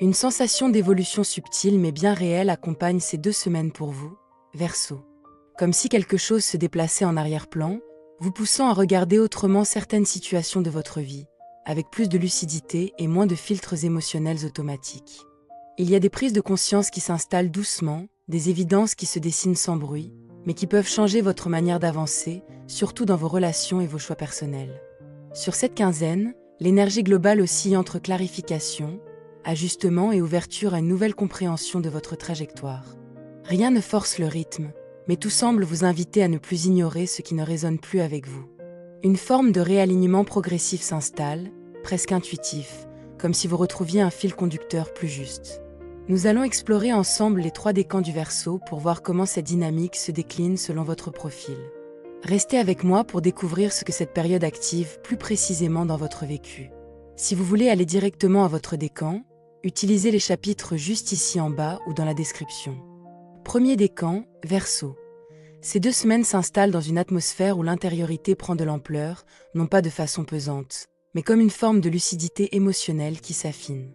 Une sensation d'évolution subtile mais bien réelle accompagne ces 2 semaines pour vous, Verseau. Comme si quelque chose se déplaçait en arrière-plan, vous poussant à regarder autrement certaines situations de votre vie, avec plus de lucidité et moins de filtres émotionnels automatiques. Il y a des prises de conscience qui s'installent doucement, des évidences qui se dessinent sans bruit, mais qui peuvent changer votre manière d'avancer, surtout dans vos relations et vos choix personnels. Sur cette quinzaine, l'énergie globale oscille entre clarification, ajustement et ouverture à une nouvelle compréhension de votre trajectoire. Rien ne force le rythme, mais tout semble vous inviter à ne plus ignorer ce qui ne résonne plus avec vous. Une forme de réalignement progressif s'installe, presque intuitif, comme si vous retrouviez un fil conducteur plus juste. Nous allons explorer ensemble les 3 décans du Verseau pour voir comment cette dynamique se décline selon votre profil. Restez avec moi pour découvrir ce que cette période active plus précisément dans votre vécu. Si vous voulez aller directement à votre décan, utilisez les chapitres juste ici en bas ou dans la description. Premier décan, Verseau. Ces 2 semaines s'installent dans une atmosphère où l'intériorité prend de l'ampleur, non pas de façon pesante, mais comme une forme de lucidité émotionnelle qui s'affine.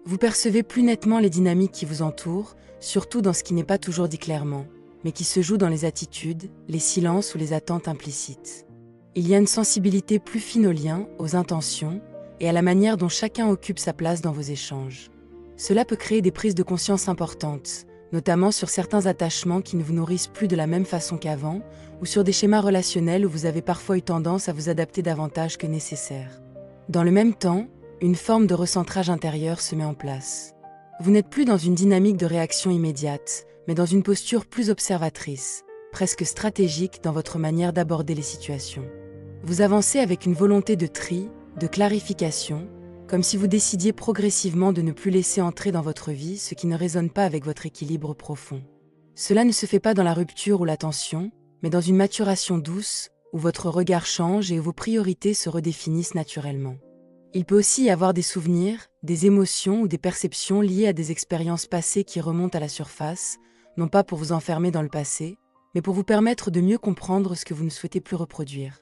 Vous percevez plus nettement les dynamiques qui vous entourent, surtout dans ce qui n'est pas toujours dit clairement, mais qui se joue dans les attitudes, les silences ou les attentes implicites. Il y a une sensibilité plus fine aux liens, aux intentions, et à la manière dont chacun occupe sa place dans vos échanges. Cela peut créer des prises de conscience importantes, notamment sur certains attachements qui ne vous nourrissent plus de la même façon qu'avant, ou sur des schémas relationnels où vous avez parfois eu tendance à vous adapter davantage que nécessaire. Dans le même temps, une forme de recentrage intérieur se met en place. Vous n'êtes plus dans une dynamique de réaction immédiate, mais dans une posture plus observatrice, presque stratégique dans votre manière d'aborder les situations. Vous avancez avec une volonté de tri, de clarification, comme si vous décidiez progressivement de ne plus laisser entrer dans votre vie ce qui ne résonne pas avec votre équilibre profond. Cela ne se fait pas dans la rupture ou la tension, mais dans une maturation douce, où votre regard change et où vos priorités se redéfinissent naturellement. Il peut aussi y avoir des souvenirs, des émotions ou des perceptions liées à des expériences passées qui remontent à la surface, non pas pour vous enfermer dans le passé, mais pour vous permettre de mieux comprendre ce que vous ne souhaitez plus reproduire.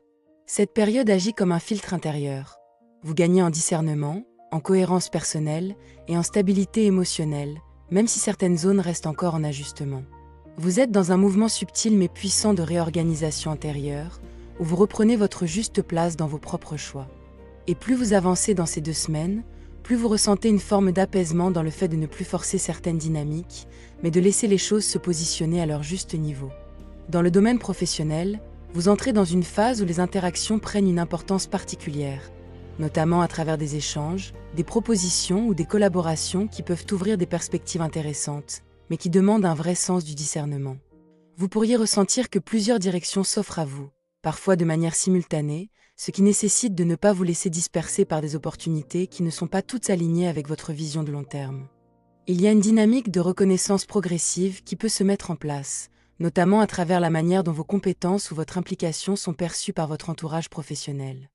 Cette période agit comme un filtre intérieur. Vous gagnez en discernement, en cohérence personnelle et en stabilité émotionnelle, même si certaines zones restent encore en ajustement. Vous êtes dans un mouvement subtil mais puissant de réorganisation intérieure, où vous reprenez votre juste place dans vos propres choix. Et plus vous avancez dans ces 2 semaines, plus vous ressentez une forme d'apaisement dans le fait de ne plus forcer certaines dynamiques, mais de laisser les choses se positionner à leur juste niveau. Dans le domaine professionnel, vous entrez dans une phase où les interactions prennent une importance particulière, notamment à travers des échanges, des propositions ou des collaborations qui peuvent ouvrir des perspectives intéressantes, mais qui demandent un vrai sens du discernement. Vous pourriez ressentir que plusieurs directions s'offrent à vous, parfois de manière simultanée, ce qui nécessite de ne pas vous laisser disperser par des opportunités qui ne sont pas toutes alignées avec votre vision de long terme. Il y a une dynamique de reconnaissance progressive qui peut se mettre en place, notamment à travers la manière dont vos compétences ou votre implication sont perçues par votre entourage professionnel.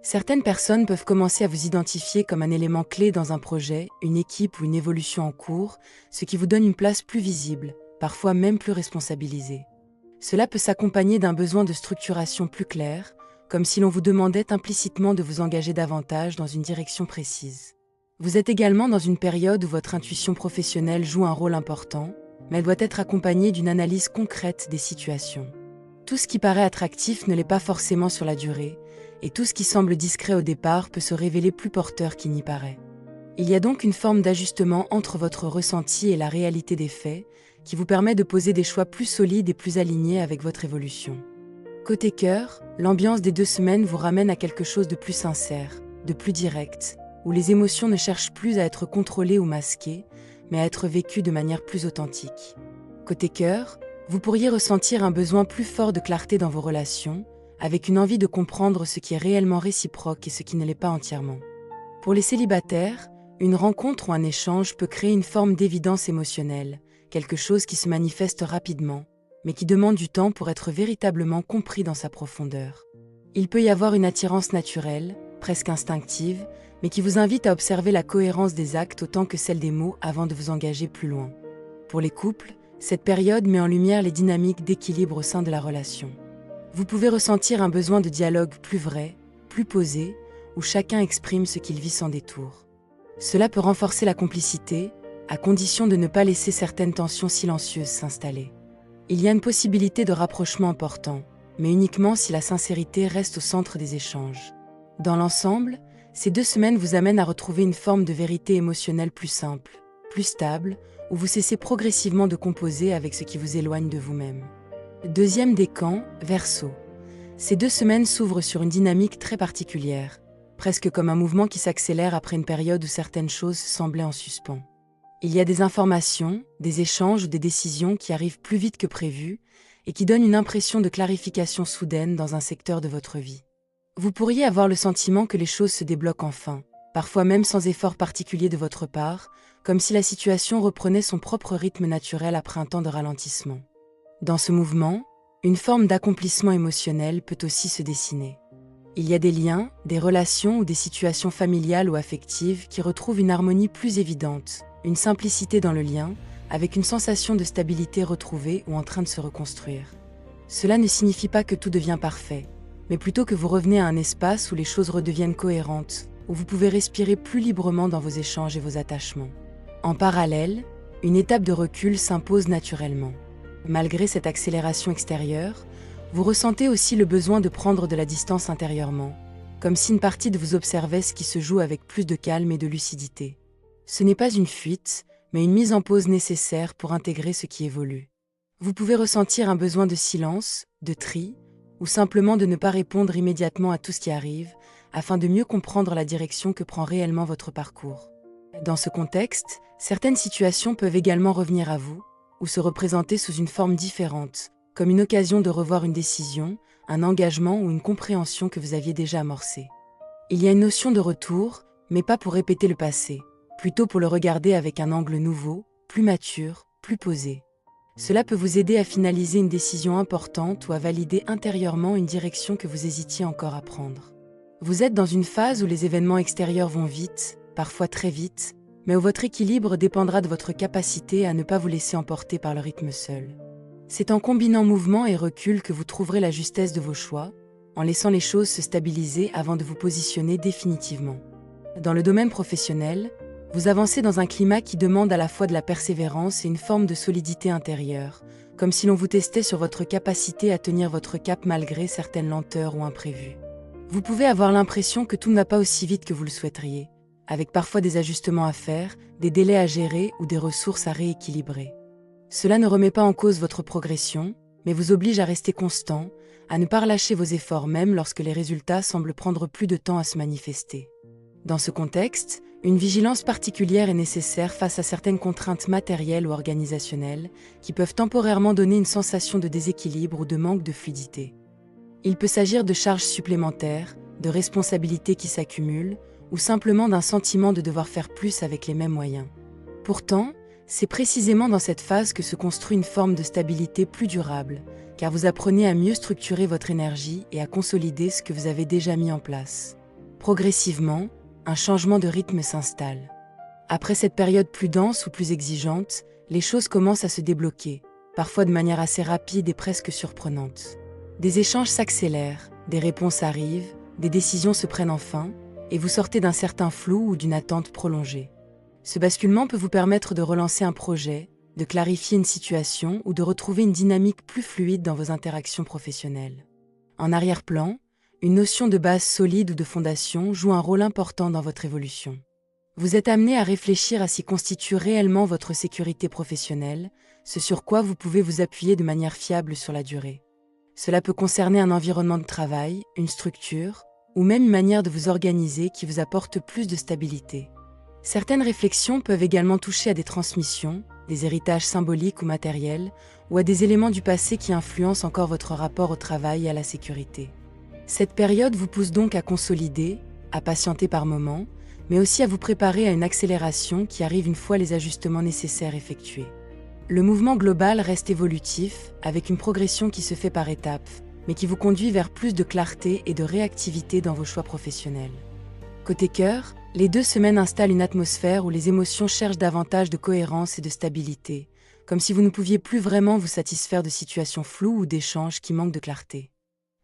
Certaines personnes peuvent commencer à vous identifier comme un élément clé dans un projet, une équipe ou une évolution en cours, ce qui vous donne une place plus visible, parfois même plus responsabilisée. Cela peut s'accompagner d'un besoin de structuration plus claire, comme si l'on vous demandait implicitement de vous engager davantage dans une direction précise. Vous êtes également dans une période où votre intuition professionnelle joue un rôle important, mais elle doit être accompagnée d'une analyse concrète des situations. Tout ce qui paraît attractif ne l'est pas forcément sur la durée, et tout ce qui semble discret au départ peut se révéler plus porteur qu'il n'y paraît. Il y a donc une forme d'ajustement entre votre ressenti et la réalité des faits, qui vous permet de poser des choix plus solides et plus alignés avec votre évolution. Côté cœur, l'ambiance des 2 semaines vous ramène à quelque chose de plus sincère, de plus direct, où les émotions ne cherchent plus à être contrôlées ou masquées, mais à être vécues de manière plus authentique. Côté cœur, vous pourriez ressentir un besoin plus fort de clarté dans vos relations, avec une envie de comprendre ce qui est réellement réciproque et ce qui ne l'est pas entièrement. Pour les célibataires, une rencontre ou un échange peut créer une forme d'évidence émotionnelle, quelque chose qui se manifeste rapidement, mais qui demande du temps pour être véritablement compris dans sa profondeur. Il peut y avoir une attirance naturelle, presque instinctive, mais qui vous invite à observer la cohérence des actes autant que celle des mots avant de vous engager plus loin. Pour les couples, cette période met en lumière les dynamiques d'équilibre au sein de la relation. Vous pouvez ressentir un besoin de dialogue plus vrai, plus posé, où chacun exprime ce qu'il vit sans détour. Cela peut renforcer la complicité, à condition de ne pas laisser certaines tensions silencieuses s'installer. Il y a une possibilité de rapprochement important, mais uniquement si la sincérité reste au centre des échanges. Dans l'ensemble, ces 2 semaines vous amènent à retrouver une forme de vérité émotionnelle plus simple, plus stable, où vous cessez progressivement de composer avec ce qui vous éloigne de vous-même. Deuxième décan, Verseau. Ces 2 semaines s'ouvrent sur une dynamique très particulière, presque comme un mouvement qui s'accélère après une période où certaines choses semblaient en suspens. Il y a des informations, des échanges ou des décisions qui arrivent plus vite que prévu et qui donnent une impression de clarification soudaine dans un secteur de votre vie. Vous pourriez avoir le sentiment que les choses se débloquent enfin, parfois même sans effort particulier de votre part, comme si la situation reprenait son propre rythme naturel après un temps de ralentissement. Dans ce mouvement, une forme d'accomplissement émotionnel peut aussi se dessiner. Il y a des liens, des relations ou des situations familiales ou affectives qui retrouvent une harmonie plus évidente, une simplicité dans le lien, avec une sensation de stabilité retrouvée ou en train de se reconstruire. Cela ne signifie pas que tout devient parfait, mais plutôt que vous revenez à un espace où les choses redeviennent cohérentes, où vous pouvez respirer plus librement dans vos échanges et vos attachements. En parallèle, une étape de recul s'impose naturellement. Malgré cette accélération extérieure, vous ressentez aussi le besoin de prendre de la distance intérieurement, comme si une partie de vous observait ce qui se joue avec plus de calme et de lucidité. Ce n'est pas une fuite, mais une mise en pause nécessaire pour intégrer ce qui évolue. Vous pouvez ressentir un besoin de silence, de tri, ou simplement de ne pas répondre immédiatement à tout ce qui arrive, afin de mieux comprendre la direction que prend réellement votre parcours. Dans ce contexte, certaines situations peuvent également revenir à vous, ou se représenter sous une forme différente, comme une occasion de revoir une décision, un engagement ou une compréhension que vous aviez déjà amorcée. Il y a une notion de retour, mais pas pour répéter le passé, plutôt pour le regarder avec un angle nouveau, plus mature, plus posé. Cela peut vous aider à finaliser une décision importante ou à valider intérieurement une direction que vous hésitiez encore à prendre. Vous êtes dans une phase où les événements extérieurs vont vite, parfois très vite, mais où votre équilibre dépendra de votre capacité à ne pas vous laisser emporter par le rythme seul. C'est en combinant mouvement et recul que vous trouverez la justesse de vos choix, en laissant les choses se stabiliser avant de vous positionner définitivement. Dans le domaine professionnel, vous avancez dans un climat qui demande à la fois de la persévérance et une forme de solidité intérieure, comme si l'on vous testait sur votre capacité à tenir votre cap malgré certaines lenteurs ou imprévus. Vous pouvez avoir l'impression que tout ne va pas aussi vite que vous le souhaiteriez, avec parfois des ajustements à faire, des délais à gérer ou des ressources à rééquilibrer. Cela ne remet pas en cause votre progression, mais vous oblige à rester constant, à ne pas relâcher vos efforts même lorsque les résultats semblent prendre plus de temps à se manifester. Dans ce contexte, une vigilance particulière est nécessaire face à certaines contraintes matérielles ou organisationnelles qui peuvent temporairement donner une sensation de déséquilibre ou de manque de fluidité. Il peut s'agir de charges supplémentaires, de responsabilités qui s'accumulent, ou simplement d'un sentiment de devoir faire plus avec les mêmes moyens. Pourtant, c'est précisément dans cette phase que se construit une forme de stabilité plus durable, car vous apprenez à mieux structurer votre énergie et à consolider ce que vous avez déjà mis en place. Progressivement, un changement de rythme s'installe. Après cette période plus dense ou plus exigeante, les choses commencent à se débloquer, parfois de manière assez rapide et presque surprenante. Des échanges s'accélèrent, des réponses arrivent, des décisions se prennent enfin, et vous sortez d'un certain flou ou d'une attente prolongée. Ce basculement peut vous permettre de relancer un projet, de clarifier une situation ou de retrouver une dynamique plus fluide dans vos interactions professionnelles. En arrière-plan, une notion de base solide ou de fondation joue un rôle important dans votre évolution. Vous êtes amené à réfléchir à ce qui constitue réellement votre sécurité professionnelle, ce sur quoi vous pouvez vous appuyer de manière fiable sur la durée. Cela peut concerner un environnement de travail, une structure, ou même une manière de vous organiser qui vous apporte plus de stabilité. Certaines réflexions peuvent également toucher à des transmissions, des héritages symboliques ou matériels, ou à des éléments du passé qui influencent encore votre rapport au travail et à la sécurité. Cette période vous pousse donc à consolider, à patienter par moments, mais aussi à vous préparer à une accélération qui arrive une fois les ajustements nécessaires effectués. Le mouvement global reste évolutif, avec une progression qui se fait par étapes, mais qui vous conduit vers plus de clarté et de réactivité dans vos choix professionnels. Côté cœur, les 2 semaines installent une atmosphère où les émotions cherchent davantage de cohérence et de stabilité, comme si vous ne pouviez plus vraiment vous satisfaire de situations floues ou d'échanges qui manquent de clarté.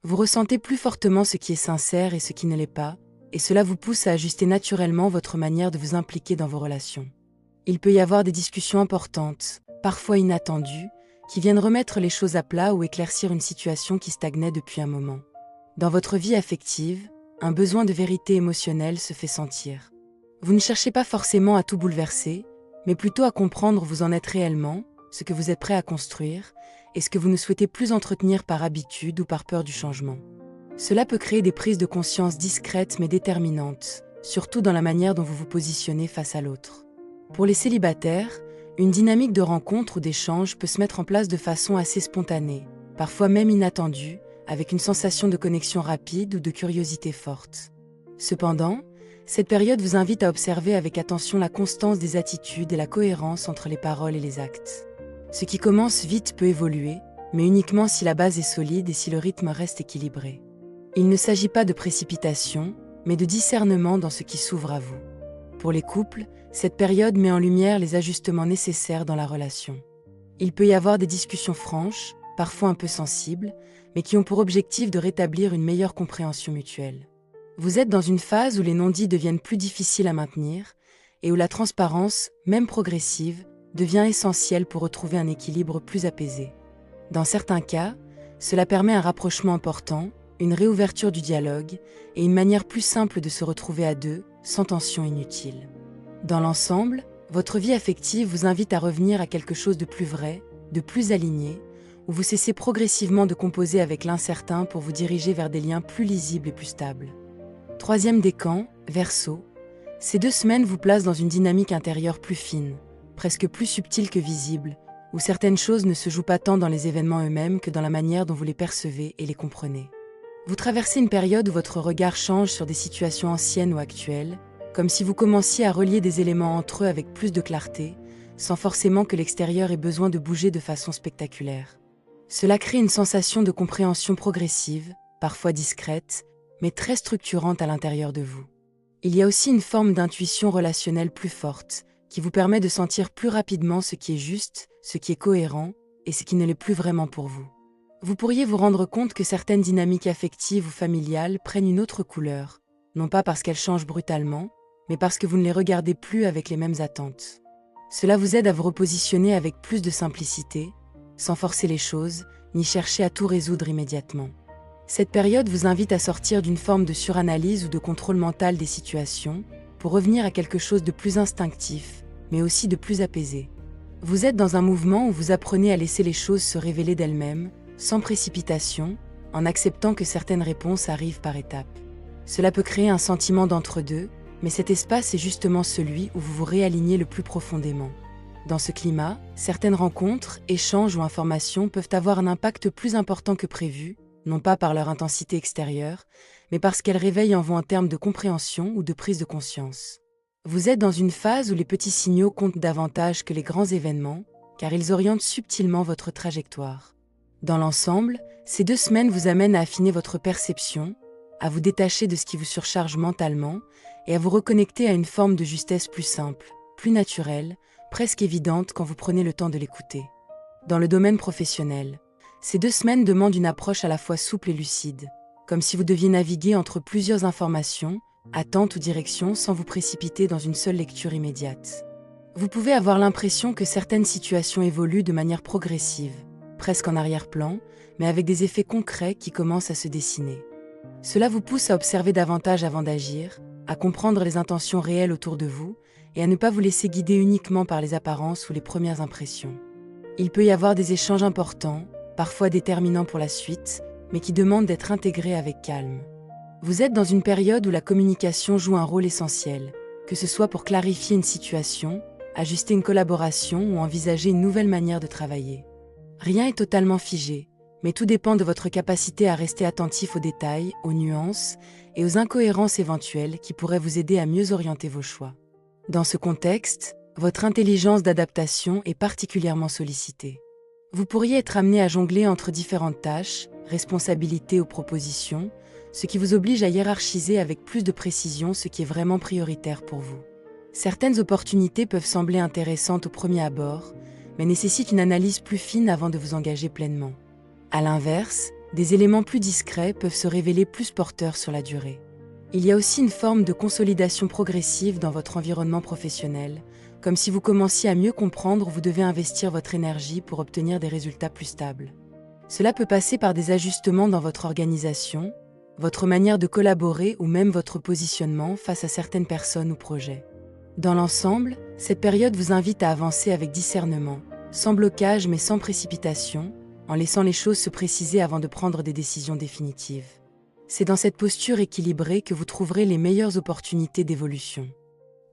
Vous ressentez plus fortement ce qui est sincère et ce qui ne l'est pas, et cela vous pousse à ajuster naturellement votre manière de vous impliquer dans vos relations. Il peut y avoir des discussions importantes, parfois inattendues, qui viennent remettre les choses à plat ou éclaircir une situation qui stagnait depuis un moment. Dans votre vie affective, un besoin de vérité émotionnelle se fait sentir. Vous ne cherchez pas forcément à tout bouleverser, mais plutôt à comprendre où vous en êtes réellement, ce que vous êtes prêt à construire, et ce que vous ne souhaitez plus entretenir par habitude ou par peur du changement. Cela peut créer des prises de conscience discrètes mais déterminantes, surtout dans la manière dont vous vous positionnez face à l'autre. Pour les célibataires, une dynamique de rencontre ou d'échange peut se mettre en place de façon assez spontanée, parfois même inattendue, avec une sensation de connexion rapide ou de curiosité forte. Cependant, cette période vous invite à observer avec attention la constance des attitudes et la cohérence entre les paroles et les actes. Ce qui commence vite peut évoluer, mais uniquement si la base est solide et si le rythme reste équilibré. Il ne s'agit pas de précipitation, mais de discernement dans ce qui s'ouvre à vous. Pour les couples, cette période met en lumière les ajustements nécessaires dans la relation. Il peut y avoir des discussions franches, parfois un peu sensibles, mais qui ont pour objectif de rétablir une meilleure compréhension mutuelle. Vous êtes dans une phase où les non-dits deviennent plus difficiles à maintenir et où la transparence, même progressive, devient essentielle pour retrouver un équilibre plus apaisé. Dans certains cas, cela permet un rapprochement important, une réouverture du dialogue et une manière plus simple de se retrouver à deux, sans tension inutile. Dans l'ensemble, votre vie affective vous invite à revenir à quelque chose de plus vrai, de plus aligné, où vous cessez progressivement de composer avec l'incertain pour vous diriger vers des liens plus lisibles et plus stables. Troisième décan, Verseau. Ces 2 semaines vous placent dans une dynamique intérieure plus fine, presque plus subtile que visible, où certaines choses ne se jouent pas tant dans les événements eux-mêmes que dans la manière dont vous les percevez et les comprenez. Vous traversez une période où votre regard change sur des situations anciennes ou actuelles, comme si vous commenciez à relier des éléments entre eux avec plus de clarté, sans forcément que l'extérieur ait besoin de bouger de façon spectaculaire. Cela crée une sensation de compréhension progressive, parfois discrète, mais très structurante à l'intérieur de vous. Il y a aussi une forme d'intuition relationnelle plus forte, qui vous permet de sentir plus rapidement ce qui est juste, ce qui est cohérent, et ce qui ne l'est plus vraiment pour vous. Vous pourriez vous rendre compte que certaines dynamiques affectives ou familiales prennent une autre couleur, non pas parce qu'elles changent brutalement, mais parce que vous ne les regardez plus avec les mêmes attentes. Cela vous aide à vous repositionner avec plus de simplicité, sans forcer les choses, ni chercher à tout résoudre immédiatement. Cette période vous invite à sortir d'une forme de suranalyse ou de contrôle mental des situations, pour revenir à quelque chose de plus instinctif, mais aussi de plus apaisé. Vous êtes dans un mouvement où vous apprenez à laisser les choses se révéler d'elles-mêmes, sans précipitation, en acceptant que certaines réponses arrivent par étapes. Cela peut créer un sentiment d'entre-deux, mais cet espace est justement celui où vous vous réalignez le plus profondément. Dans ce climat, certaines rencontres, échanges ou informations peuvent avoir un impact plus important que prévu, non pas par leur intensité extérieure, mais parce qu'elles réveillent en vous un terme de compréhension ou de prise de conscience. Vous êtes dans une phase où les petits signaux comptent davantage que les grands événements, car ils orientent subtilement votre trajectoire. Dans l'ensemble, ces 2 semaines vous amènent à affiner votre perception, à vous détacher de ce qui vous surcharge mentalement et à vous reconnecter à une forme de justesse plus simple, plus naturelle, presque évidente quand vous prenez le temps de l'écouter. Dans le domaine professionnel, ces 2 semaines demandent une approche à la fois souple et lucide, comme si vous deviez naviguer entre plusieurs informations, attentes ou directions sans vous précipiter dans une seule lecture immédiate. Vous pouvez avoir l'impression que certaines situations évoluent de manière progressive, presque en arrière-plan, mais avec des effets concrets qui commencent à se dessiner. Cela vous pousse à observer davantage avant d'agir, à comprendre les intentions réelles autour de vous et à ne pas vous laisser guider uniquement par les apparences ou les premières impressions. Il peut y avoir des échanges importants, parfois déterminants pour la suite, mais qui demandent d'être intégrés avec calme. Vous êtes dans une période où la communication joue un rôle essentiel, que ce soit pour clarifier une situation, ajuster une collaboration ou envisager une nouvelle manière de travailler. Rien n'est totalement figé, mais tout dépend de votre capacité à rester attentif aux détails, aux nuances et aux incohérences éventuelles qui pourraient vous aider à mieux orienter vos choix. Dans ce contexte, votre intelligence d'adaptation est particulièrement sollicitée. Vous pourriez être amené à jongler entre différentes tâches, responsabilités ou propositions, ce qui vous oblige à hiérarchiser avec plus de précision ce qui est vraiment prioritaire pour vous. Certaines opportunités peuvent sembler intéressantes au premier abord, mais nécessitent une analyse plus fine avant de vous engager pleinement. À l'inverse, des éléments plus discrets peuvent se révéler plus porteurs sur la durée. Il y a aussi une forme de consolidation progressive dans votre environnement professionnel, comme si vous commenciez à mieux comprendre où vous devez investir votre énergie pour obtenir des résultats plus stables. Cela peut passer par des ajustements dans votre organisation, votre manière de collaborer ou même votre positionnement face à certaines personnes ou projets. Dans l'ensemble, cette période vous invite à avancer avec discernement, sans blocage mais sans précipitation, en laissant les choses se préciser avant de prendre des décisions définitives. C'est dans cette posture équilibrée que vous trouverez les meilleures opportunités d'évolution.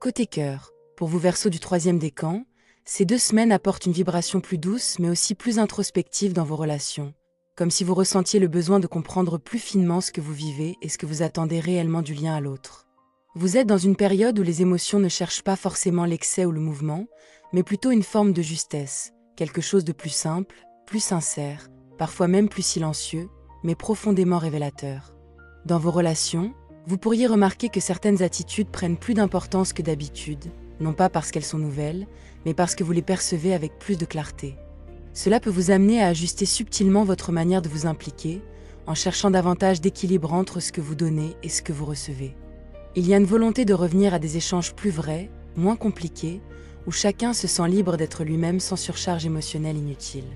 Côté cœur, pour vous Verseaux du 3e décan, ces 2 semaines apportent une vibration plus douce mais aussi plus introspective dans vos relations, comme si vous ressentiez le besoin de comprendre plus finement ce que vous vivez et ce que vous attendez réellement du lien à l'autre. Vous êtes dans une période où les émotions ne cherchent pas forcément l'excès ou le mouvement, mais plutôt une forme de justesse, quelque chose de plus simple, plus sincère, parfois même plus silencieux, mais profondément révélateur. Dans vos relations, vous pourriez remarquer que certaines attitudes prennent plus d'importance que d'habitude, non pas parce qu'elles sont nouvelles, mais parce que vous les percevez avec plus de clarté. Cela peut vous amener à ajuster subtilement votre manière de vous impliquer, en cherchant davantage d'équilibre entre ce que vous donnez et ce que vous recevez. Il y a une volonté de revenir à des échanges plus vrais, moins compliqués, où chacun se sent libre d'être lui-même sans surcharge émotionnelle inutile.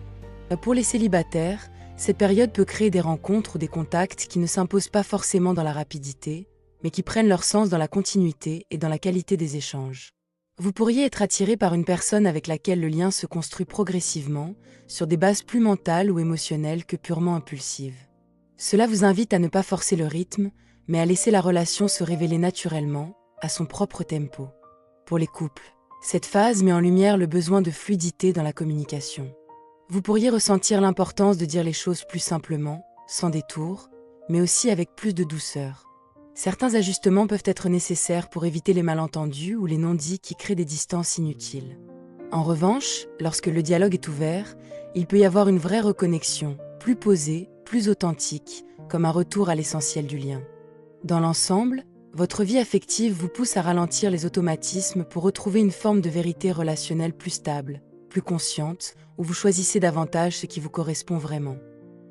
Pour les célibataires, cette période peut créer des rencontres ou des contacts qui ne s'imposent pas forcément dans la rapidité, mais qui prennent leur sens dans la continuité et dans la qualité des échanges. Vous pourriez être attiré par une personne avec laquelle le lien se construit progressivement, sur des bases plus mentales ou émotionnelles que purement impulsives. Cela vous invite à ne pas forcer le rythme, mais à laisser la relation se révéler naturellement, à son propre tempo. Pour les couples, cette phase met en lumière le besoin de fluidité dans la communication. Vous pourriez ressentir l'importance de dire les choses plus simplement, sans détour, mais aussi avec plus de douceur. Certains ajustements peuvent être nécessaires pour éviter les malentendus ou les non-dits qui créent des distances inutiles. En revanche, lorsque le dialogue est ouvert, il peut y avoir une vraie reconnexion, plus posée, plus authentique, comme un retour à l'essentiel du lien. Dans l'ensemble, votre vie affective vous pousse à ralentir les automatismes pour retrouver une forme de vérité relationnelle plus stable, plus consciente, où vous choisissez davantage ce qui vous correspond vraiment.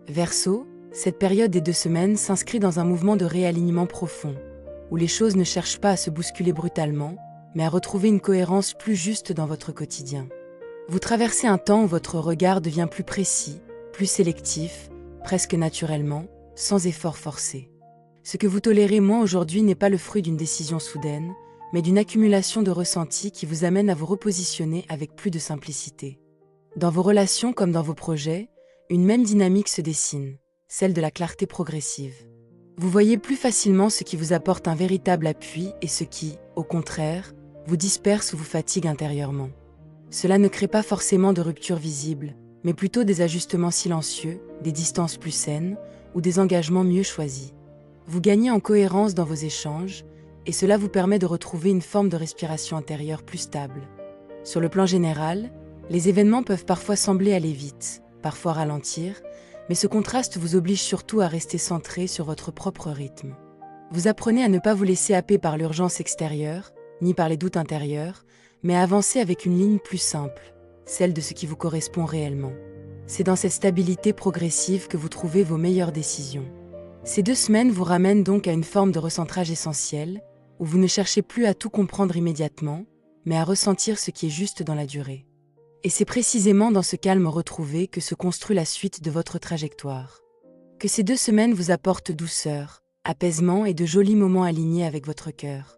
Verseau, cette période des 2 semaines s'inscrit dans un mouvement de réalignement profond, où les choses ne cherchent pas à se bousculer brutalement, mais à retrouver une cohérence plus juste dans votre quotidien. Vous traversez un temps où votre regard devient plus précis, plus sélectif, presque naturellement, sans effort forcé. Ce que vous tolérez moins aujourd'hui n'est pas le fruit d'une décision soudaine, mais d'une accumulation de ressentis qui vous amène à vous repositionner avec plus de simplicité. Dans vos relations comme dans vos projets, une même dynamique se dessine, celle de la clarté progressive. Vous voyez plus facilement ce qui vous apporte un véritable appui et ce qui, au contraire, vous disperse ou vous fatigue intérieurement. Cela ne crée pas forcément de rupture visible, mais plutôt des ajustements silencieux, des distances plus saines ou des engagements mieux choisis. Vous gagnez en cohérence dans vos échanges, et cela vous permet de retrouver une forme de respiration intérieure plus stable. Sur le plan général, les événements peuvent parfois sembler aller vite, parfois ralentir, mais ce contraste vous oblige surtout à rester centré sur votre propre rythme. Vous apprenez à ne pas vous laisser happer par l'urgence extérieure, ni par les doutes intérieurs, mais à avancer avec une ligne plus simple, celle de ce qui vous correspond réellement. C'est dans cette stabilité progressive que vous trouvez vos meilleures décisions. Ces 2 semaines vous ramènent donc à une forme de recentrage essentiel, où vous ne cherchez plus à tout comprendre immédiatement, mais à ressentir ce qui est juste dans la durée. Et c'est précisément dans ce calme retrouvé que se construit la suite de votre trajectoire. Que ces 2 semaines vous apportent douceur, apaisement et de jolis moments alignés avec votre cœur.